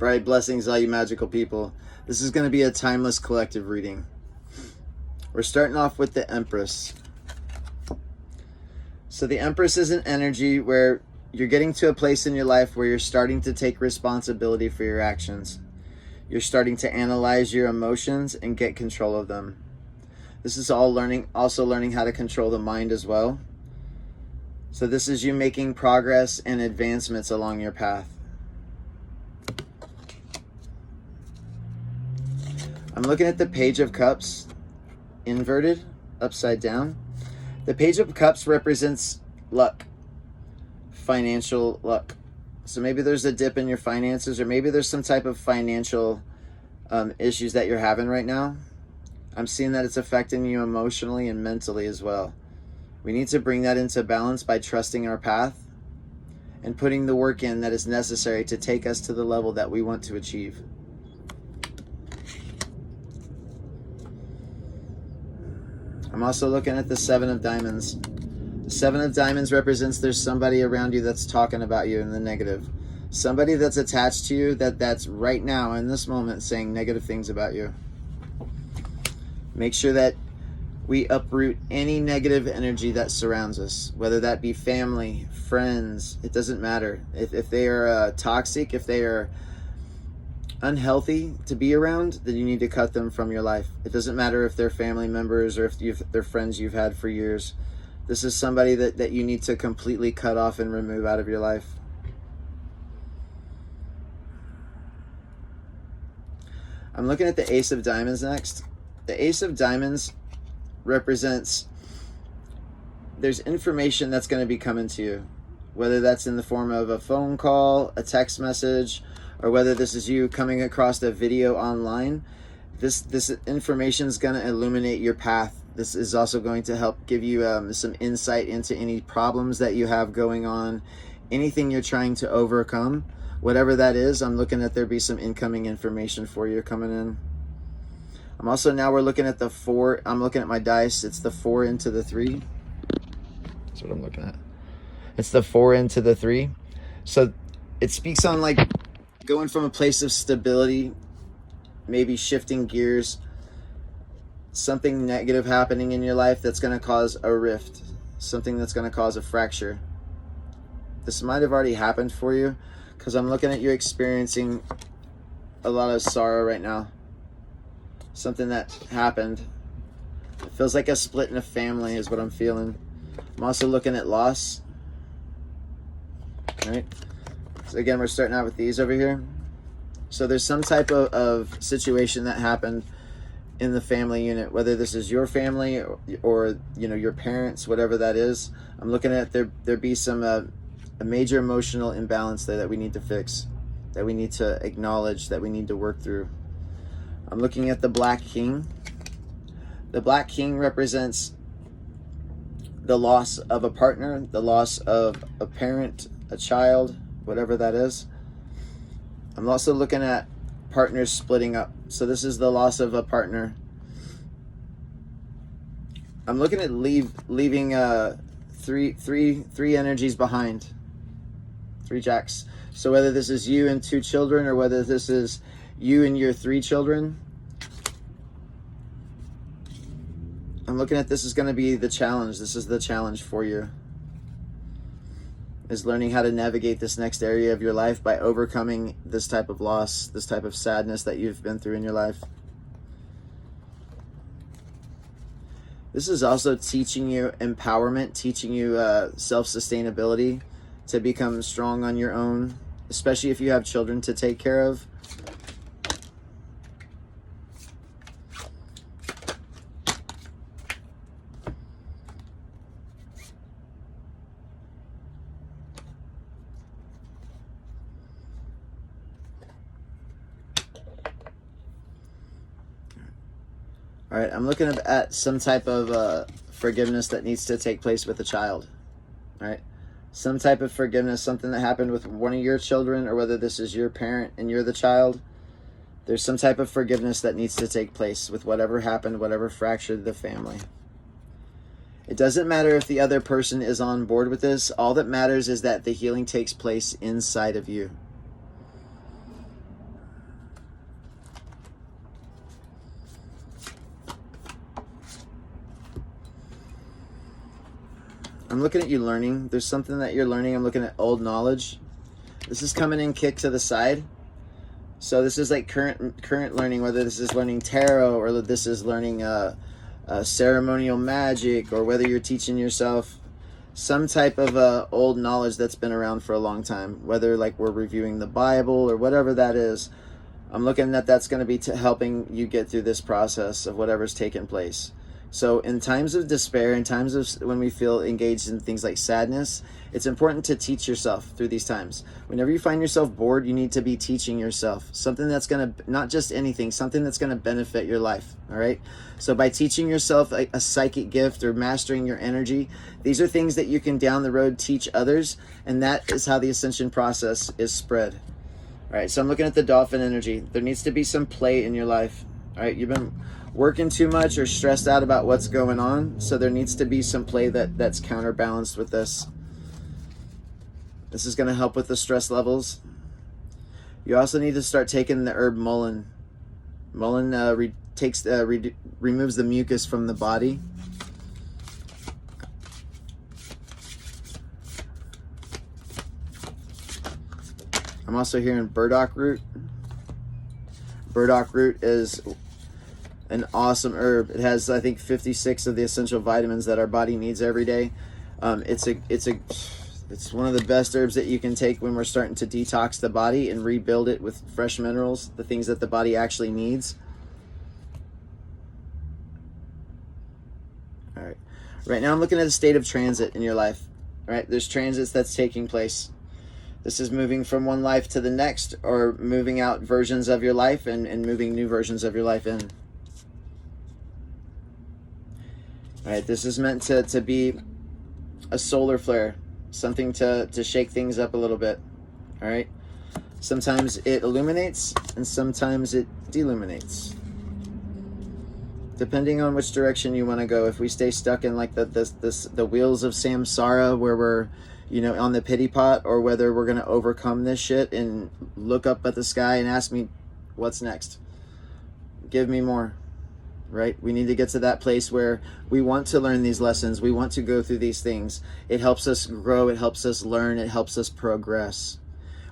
Bright blessings, all you magical people. This is going to be a timeless collective reading. We're starting off with the Empress. So the Empress is an energy where you're getting to a place in your life where you're starting to take responsibility for your actions. You're starting to analyze your emotions and get control of them. This is all also learning how to control the mind as well. So this is you making progress and advancements along your path. I'm looking at the Page of Cups, inverted, upside down. The Page of Cups represents luck, financial luck. So maybe there's a dip in your finances, or maybe there's some type of financial issues that you're having right now. I'm seeing that it's affecting you emotionally and mentally as well. We need to bring that into balance by trusting our path and putting the work in that is necessary to take us to the level that we want to achieve. I'm also looking at the Seven of Diamonds. The Seven of Diamonds represents there's somebody around you that's talking about you in the negative. Somebody that's attached to you that's right now in this moment saying negative things about you. Make sure that we uproot any negative energy that surrounds us, whether that be family, friends, it doesn't matter. If they are toxic, if they are unhealthy to be around, then you need to cut them from your life. It doesn't matter if they're family members or if they're friends you've had for years. This is somebody that you need to completely cut off and remove out of your life. I'm looking at the Ace of Diamonds next. The Ace of Diamonds represents there's information that's going to be coming to you, whether that's in the form of a phone call, a text message, or whether this is you coming across a video online. This information is going to illuminate your path. This is also going to help give you some insight into any problems that you have going on, anything you're trying to overcome, whatever that is. I'm looking at there be some incoming information for you coming in. I'm also, now we're looking at the 4. I'm looking at my dice. It's the 4 into the 3. That's what I'm looking at. It's the 4 into the 3. So it speaks on like going from a place of stability, maybe shifting gears, something negative happening in your life that's going to cause a rift, something that's going to cause a fracture. This might have already happened for you, because I'm looking at you experiencing a lot of sorrow right now. Something that happened. It feels like a split in a family is what I'm feeling. I'm also looking at loss. All right. So again, we're starting out with these over here. So there's some type of situation that happened in the family unit, whether this is your family or you know, your parents, whatever that is. I'm looking at there be some a major emotional imbalance there that we need to fix, that we need to acknowledge, that we need to work through. I'm looking at the Black King. The Black King represents the loss of a partner, the loss of a parent, a child, whatever that is. I'm also looking at partners splitting up. So this is the loss of a partner. I'm looking at leaving three energies behind. 3 jacks. So whether this is you and 2 children, or whether this is you and your 3 children, I'm looking at this is going to be the challenge. This is the challenge for you, is learning how to navigate this next area of your life by overcoming this type of loss, this type of sadness that you've been through in your life. This is also teaching you empowerment, teaching you self-sustainability, to become strong on your own, especially if you have children to take care of. All right, I'm looking at some type of forgiveness that needs to take place with a child. All right, some type of forgiveness, something that happened with one of your children, or whether this is your parent and you're the child. There's some type of forgiveness that needs to take place with whatever happened, whatever fractured the family. It doesn't matter if the other person is on board with this. All that matters is that the healing takes place inside of you. I'm looking at you learning. There's something that you're learning. I'm looking at old knowledge. This is coming in kick to the side. So this is like current learning, whether this is learning tarot or this is learning ceremonial magic, or whether you're teaching yourself some type of old knowledge that's been around for a long time, whether like we're reviewing the Bible or whatever that is. I'm looking at that's going to be helping you get through this process of whatever's taken place. So in times of despair, in times of when we feel engaged in things like sadness, it's important to teach yourself through these times. Whenever you find yourself bored, you need to be teaching yourself something that's going to, not just anything, something that's going to benefit your life. All right. So by teaching yourself a psychic gift or mastering your energy, these are things that you can down the road teach others. And that is how the ascension process is spread. All right. So I'm looking at the dolphin energy. There needs to be some play in your life. All right. You've been working too much or stressed out about what's going on. So there needs to be some play that's counterbalanced with this. This is going to help with the stress levels. You also need to start taking the herb mullein. Mullein removes the mucus from the body. I'm also hearing burdock root. Burdock root is an awesome herb. It has, I think, 56 of the essential vitamins that our body needs every day. It's one of the best herbs that you can take when we're starting to detox the body and rebuild it with fresh minerals, the things that the body actually needs. All right. Right now I'm looking at a state of transit in your life. All right. There's transits that's taking place. This is moving from one life to the next, or moving out versions of your life and moving new versions of your life in. All right. This is meant to be a solar flare. Something to shake things up a little bit. All right. Sometimes it illuminates and sometimes it deluminates, depending on which direction you want to go. If we stay stuck in like the wheels of samsara, where we're, on the pity pot, or whether we're going to overcome this shit and look up at the sky and ask me, what's next? Give me more. Right? We need to get to that place where we want to learn these lessons. We want to go through these things. It helps us grow. It helps us learn. It helps us progress.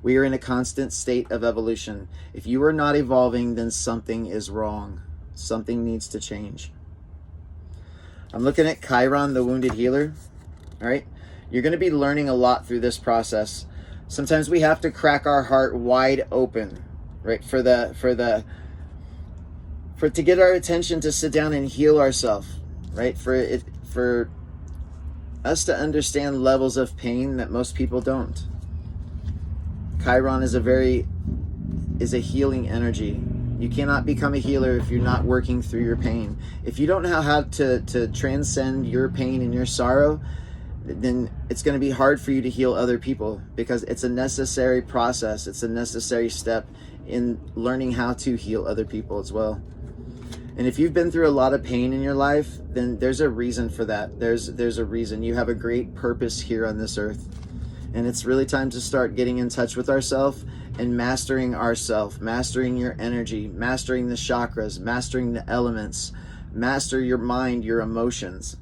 We are in a constant state of evolution. If you are not evolving, then something is wrong. Something needs to change. I'm looking at Chiron, the wounded healer. All right? You're going to be learning a lot through this process. Sometimes we have to crack our heart wide open, right? To get our attention, to sit down and heal ourselves, right? For us to understand levels of pain that most people don't. Chiron is a healing energy. You cannot become a healer if you're not working through your pain. If you don't know how to transcend your pain and your sorrow, then it's going to be hard for you to heal other people, because it's a necessary process. It's a necessary step in learning how to heal other people as well. And if you've been through a lot of pain in your life, then there's a reason for that. There's a reason. You have a great purpose here on this earth. And it's really time to start getting in touch with ourselves and mastering ourselves, mastering your energy, mastering the chakras, mastering the elements, master your mind, your emotions.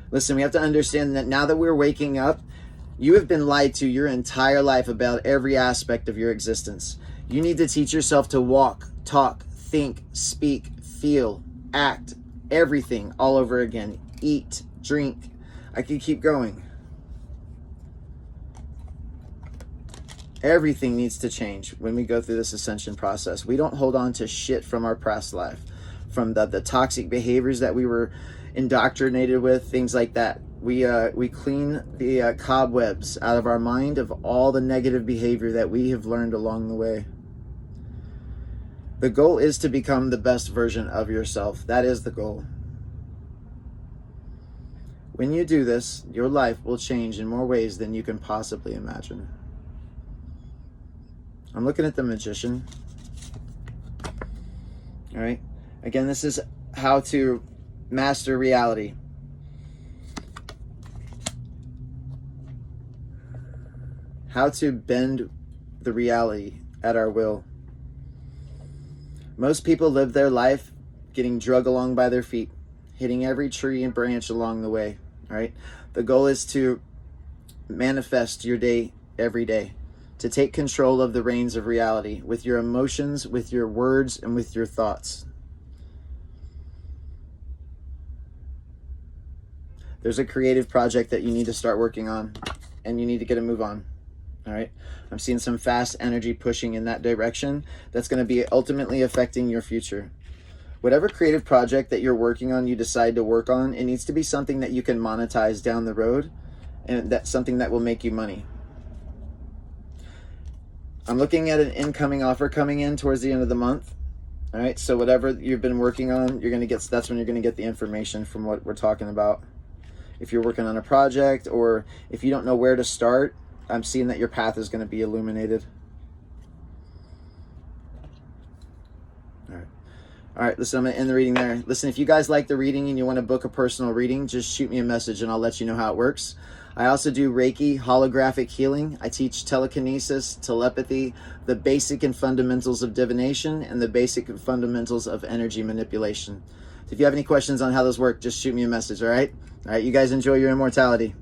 Listen, we have to understand that now that we're waking up, you have been lied to your entire life about every aspect of your existence. You need to teach yourself to walk, talk, think, speak, feel, act, everything all over again. Eat, drink. I could keep going. Everything needs to change when we go through this ascension process. We don't hold on to shit from our past life, from the toxic behaviors that we were indoctrinated with, things like that. We clean the cobwebs out of our mind of all the negative behavior that we have learned along the way. The goal is to become the best version of yourself. That is the goal. When you do this, your life will change in more ways than you can possibly imagine. I'm looking at the Magician. All right. Again, this is how to master reality. How to bend the reality at our will. Most people live their life getting dragged along by their feet, hitting every tree and branch along the way, all right? The goal is to manifest your day every day, to take control of the reins of reality with your emotions, with your words, and with your thoughts. There's a creative project that you need to start working on, and you need to get a move on. All right. I'm seeing some fast energy pushing in that direction that's going to be ultimately affecting your future. Whatever creative project that you're working on, you decide to work on, it needs to be something that you can monetize down the road, and that's something that will make you money. I'm looking at an incoming offer coming in towards the end of the month. All right. So whatever you've been working on, that's when you're going to get the information from what we're talking about. If you're working on a project, or if you don't know where to start, I'm seeing that your path is going to be illuminated. All right, listen, I'm going to end the reading there. Listen, if you guys like the reading and you want to book a personal reading, just shoot me a message and I'll let you know how it works. I also do Reiki, holographic healing. I teach telekinesis, telepathy, the basic and fundamentals of divination, and the basic and fundamentals of energy manipulation. So if you have any questions on how those work, just shoot me a message, all right? All right, you guys enjoy your immortality.